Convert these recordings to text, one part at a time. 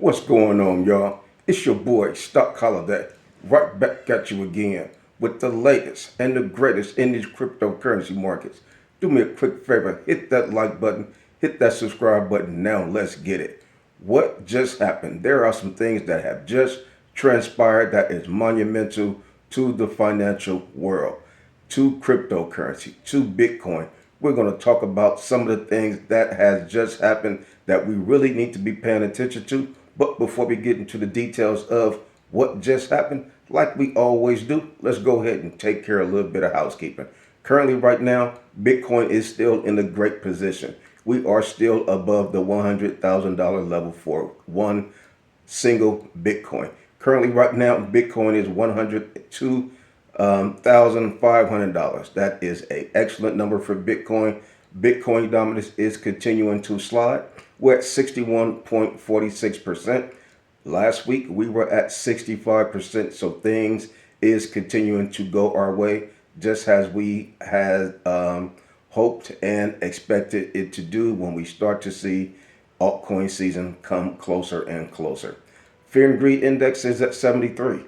What's going on, y'all? It's your boy, Stock Holiday, right back at you again with the latest and the greatest in these cryptocurrency markets. Do me a quick favor, hit that like button, hit that subscribe button. Now let's get it. What just happened? There are some things that have just transpired that is monumental to the financial world, to cryptocurrency, to Bitcoin. We're going to talk about some of the things that has just happened that we really need to be paying attention to. But before we get into the details of what just happened, like we always do, let's go ahead and take care of a little bit of housekeeping. Currently, right now, Bitcoin is still in a great position. We are still above the $100,000 level for one single Bitcoin. Currently, right now, Bitcoin is $102,500. That is an excellent number for Bitcoin. Bitcoin dominance is continuing to slide. We're at 61.46%. Last week we were at 65%. So things is continuing to go our way, just as we had hoped and expected it to do when we start to see altcoin season come closer and closer. Fear and greed index is at 73.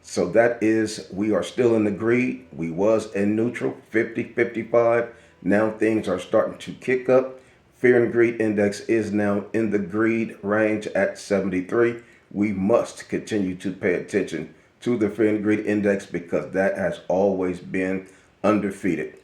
So that is, we are still in the greed. We was in neutral, 50, 55. Now things are starting to kick up. Fear and greed index is now in the greed range at 73. We must continue to pay attention to the fear and greed index because that has always been undefeated.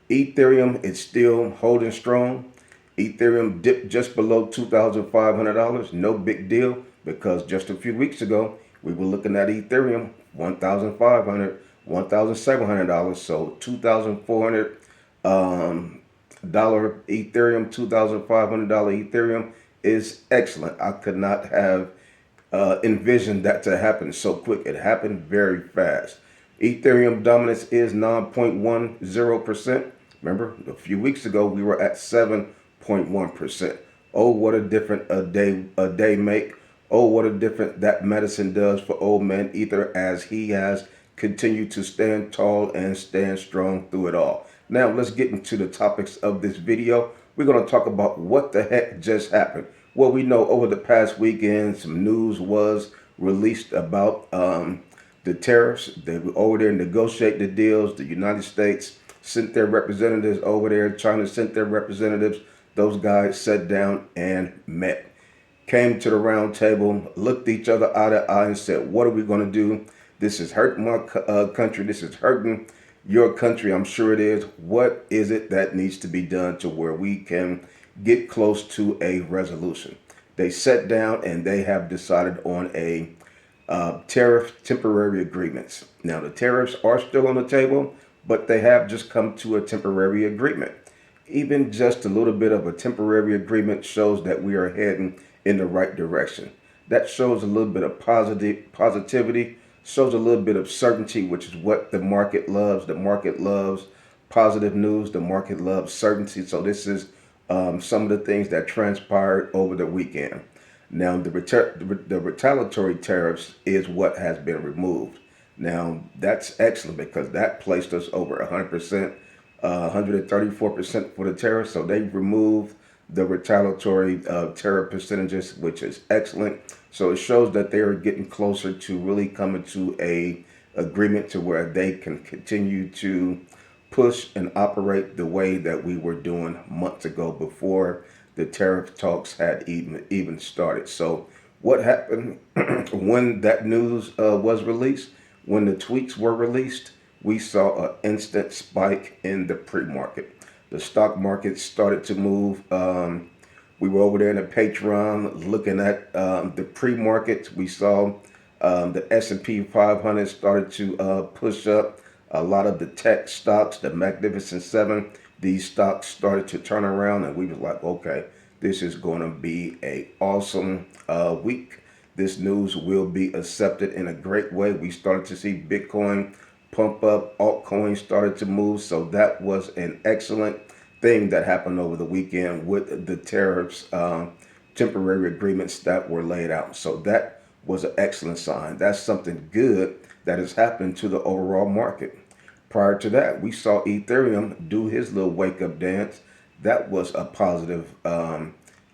Ethereum is still holding strong. Ethereum dipped just below $2,500. No big deal because just a few weeks ago we were looking at Ethereum $1,500, $1,700. So $2,400 dollar Ethereum, $2,500 Ethereum is excellent. I could not have envisioned that to happen so quick. It happened very fast. Ethereum dominance is 9.10%. Remember, a few weeks ago we were at 7.1%. Oh, what a difference a day make. Oh, what a difference that medicine does for old man Ether as he has continued to stand tall and stand strong through it all. Now let's get into the topics of this video. We're going to talk about what the heck just happened. Well, we know over the past weekend some news was released about the tariffs. They were over there negotiate the deals. The United States sent their representatives over there. China sent their representatives. Those guys sat down and met. Came to the round table, looked each other eye to eye and said, what are we going to do? This is hurting my country. This is hurting your country. I'm sure it is. What is it that needs to be done to where we can get close to a resolution? They sat down and they have decided on a tariff temporary agreements. Now, the tariffs are still on the table, but they have just come to a temporary agreement. Even just a little bit of a temporary agreement shows that we are heading in the right direction. That shows a little bit of positivity, shows a little bit of certainty, which is what the market loves. The market loves positive news. The market loves certainty. So this is some of the things that transpired over the weekend. Now, the retaliatory tariffs is what has been removed. Now, that's excellent because that placed us over 100%, 134% for the tariffs. So they removed the retaliatory tariff percentages, which is excellent. So it shows that they are getting closer to really coming to a agreement to where they can continue to push and operate the way that we were doing months ago before the tariff talks had even started. So what happened when that news was released, when the tweets were released, we saw an instant spike in the pre-market. The stock market started to move. We were over there in the Patreon looking at the pre-market. We saw the S&P 500 started to push up. A lot of the tech stocks, the Magnificent Seven, these stocks started to turn around, and we was like, okay, this is going to be a awesome week. This news will be accepted in a great way. We started to see Bitcoin pump up, altcoins started to move. So that was an excellent thing that happened over the weekend with the tariffs, temporary agreements that were laid out. So that was an excellent sign. That's something good that has happened to the overall market. Prior to that, we saw Ethereum do his little wake up dance. That was a positive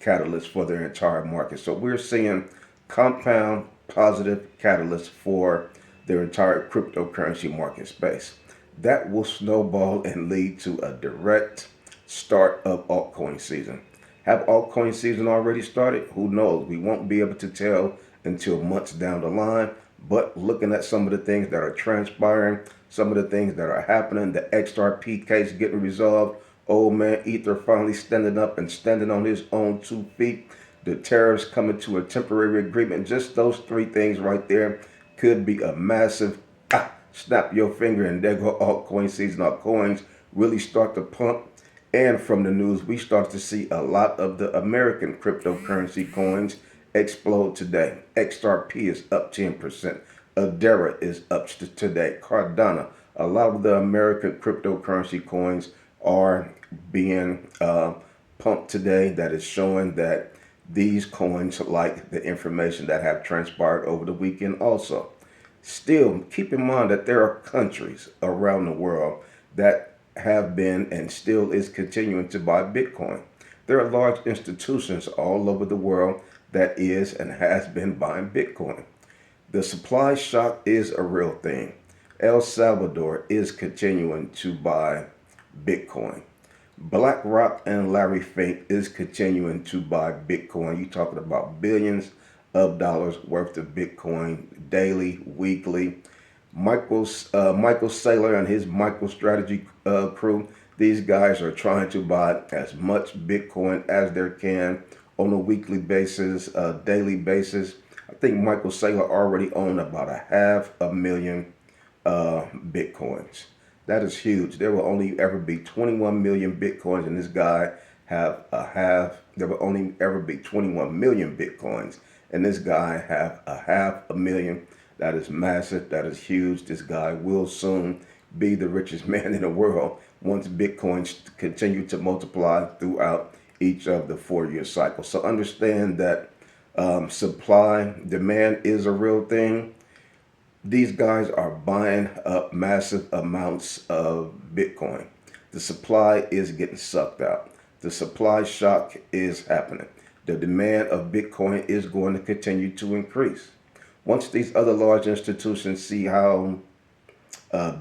catalyst for their entire market. So we're seeing compound positive catalyst for their entire cryptocurrency market space. That will snowball and lead to a direct start of altcoin season. Have altcoin season already started? Who knows? We won't be able to tell until months down the line. But looking at some of the things that are transpiring, some of the things that are happening, the XRP case getting resolved, old man Ether finally standing up and standing on his own 2 feet, the tariffs coming to a temporary agreement, just those three things right there could be a massive snap your finger and there go altcoin season. Altcoins really start to pump. And from the news, we start to see a lot of the American cryptocurrency coins explode today. XRP is up 10%. Adera is up today. Cardano, a lot of the American cryptocurrency coins are being pumped today. That is showing that these coins like the information that have transpired over the weekend also. Still, keep in mind that there are countries around the world that have been and still is continuing to buy Bitcoin. There are large institutions all over the world that is and has been buying Bitcoin. The supply shock is a real thing. El Salvador is continuing to buy Bitcoin. BlackRock and Larry Fink is continuing to buy Bitcoin. You're talking about billions of dollars worth of Bitcoin daily, weekly. Michael Saylor and his MicroStrategy crew, these guys are trying to buy as much Bitcoin as they can on a weekly basis, daily basis. I think Michael Saylor already owned about 500,000 Bitcoins. That is huge. There will only ever be 21 million Bitcoins, and this guy there will only ever be 21 million Bitcoins, and this guy have 500,000. That is massive. That is huge. This guy will soon be the richest man in the world once Bitcoins continue to multiply throughout each of the 4-year cycles. So understand that supply, demand is a real thing. These guys are buying up massive amounts of Bitcoin. The supply is getting sucked out. The supply shock is happening. The demand of Bitcoin is going to continue to increase. Once these other large institutions see how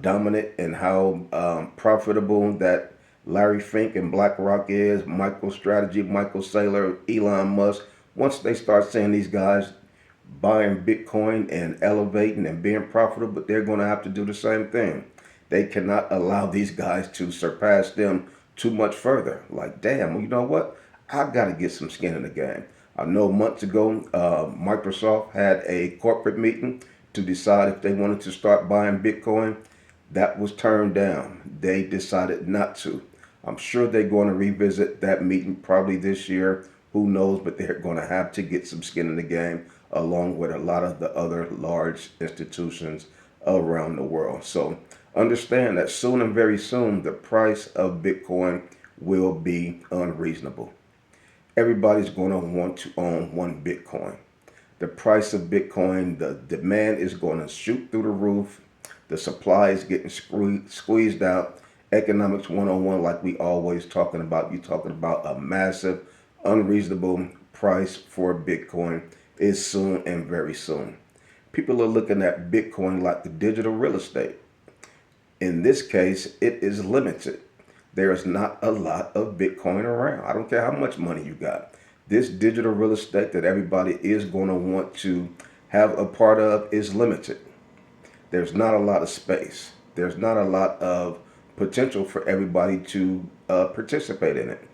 dominant and how profitable that Larry Fink and BlackRock is, MicroStrategy, Michael Saylor, Elon Musk, once they start seeing these guys buying Bitcoin and elevating and being profitable, but they're going to have to do the same thing. They cannot allow these guys to surpass them too much further. Like, damn, well, you know what? I got to get some skin in the game. I know months ago, Microsoft had a corporate meeting to decide if they wanted to start buying Bitcoin. That was turned down. They decided not to. I'm sure they're going to revisit that meeting probably this year. Who knows? But they're going to have to get some skin in the game along with a lot of the other large institutions around the world. So understand that soon and very soon, the price of Bitcoin will be unreasonable. Everybody's going to want to own one Bitcoin. The price of Bitcoin, the demand is going to shoot through the roof. The supply is getting squeezed out. Economics 101, like we always talking about, you're talking about a massive, unreasonable price for Bitcoin is soon and very soon. People are looking at Bitcoin like the digital real estate. In this case, it is limited. There is not a lot of Bitcoin around. I don't care how much money you got. This digital real estate that everybody is going to want to have a part of is limited. There's not a lot of space. There's not a lot of potential for everybody to participate in it.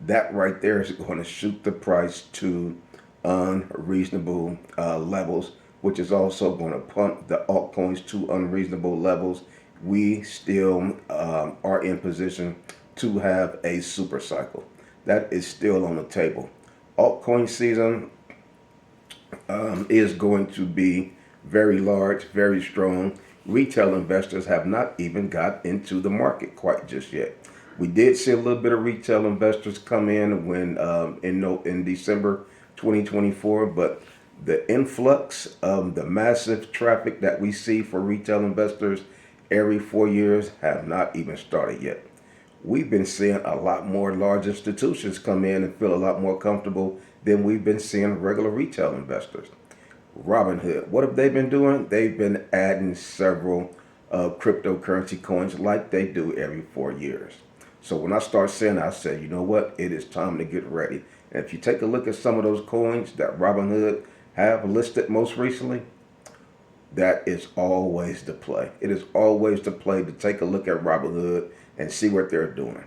That right there is going to shoot the price to unreasonable levels, which is also going to pump the altcoins to unreasonable levels. We still are in position to have a super cycle. That is still on the table. Altcoin season is going to be very large, very strong. Retail investors have not even got into the market quite just yet. We did see a little bit of retail investors come in when in December 2024, but the influx of the massive traffic that we see for retail investors every 4 years have not even started yet. we've been seeing a lot more large institutions come in and feel a lot more comfortable than we've been seeing regular retail investors. Robinhood, what have they been doing? They've been adding several cryptocurrency coins like they do every 4 years. So when I start saying, I say, you know what? It is time to get ready. And if you take a look at some of those coins that Robinhood have listed most recently, that is always the play. It is always the play to take a look at Robinhood and see what they're doing.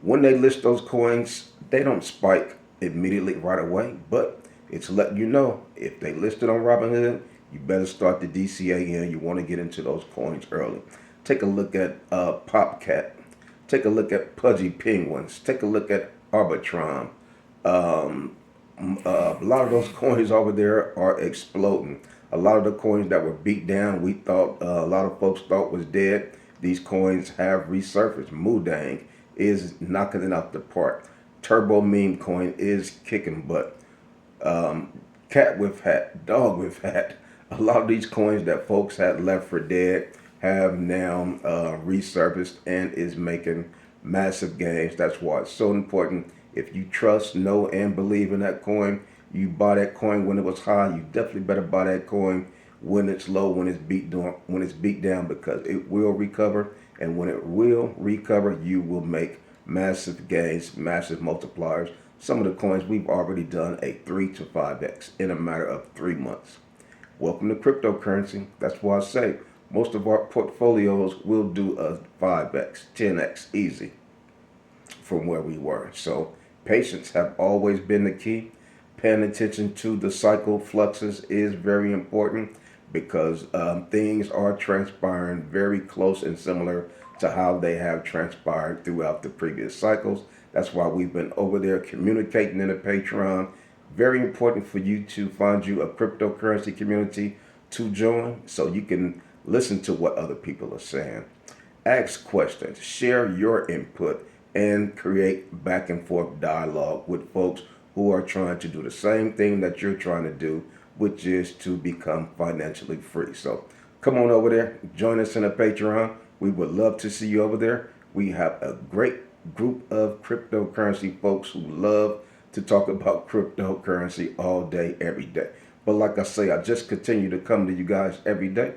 When they list those coins, they don't spike immediately right away, but it's letting you know if they list it on Robinhood, you better start the DCA in. You want to get into those coins early. Take a look at Popcat. Take a look at Pudgy Penguins. Take a look at Arbitron. Um, a lot of those coins over there are exploding. A lot of the coins that were beat down, we thought a lot of folks thought was dead. These coins have resurfaced. Mudang is knocking it out the park. Turbo Meme Coin is kicking butt. Cat with hat, dog with hat. A lot of these coins that folks had left for dead have now resurfaced and is making massive gains. That's why it's so important. If you trust, know, and believe in that coin, you buy that coin when it was high. You definitely better buy that coin when it's low, when it's beat down, because it will recover. And when it will recover, you will make massive gains, massive multipliers. Some of the coins we've already done a 3 to 5x in a matter of 3 months. Welcome to cryptocurrency. That's why I say most of our portfolios will do a 5x, 10x easy from where we were. So patience have always been the key. Paying attention to the cycle fluxes is very important because things are transpiring very close and similar to how they have transpired throughout the previous cycles. That's why we've been over there communicating in the Patreon. Very important for you to find you a cryptocurrency community to join so you can listen to what other people are saying. Ask questions, share your input, and create back and forth dialogue with folks who are trying to do the same thing that you're trying to do, which is to become financially free. So come on over there, join us in the Patreon. We would love to see you over there. We have a great group of cryptocurrency folks who love to talk about cryptocurrency all day, every day. But like I say, I just continue to come to you guys every day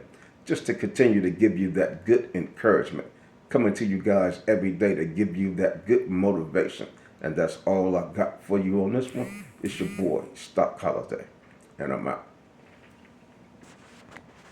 just to continue to give you that good encouragement. Coming to you guys every day to give you that good motivation. And that's all I got for you on this one. It's your boy, Stock Holiday. And I'm out.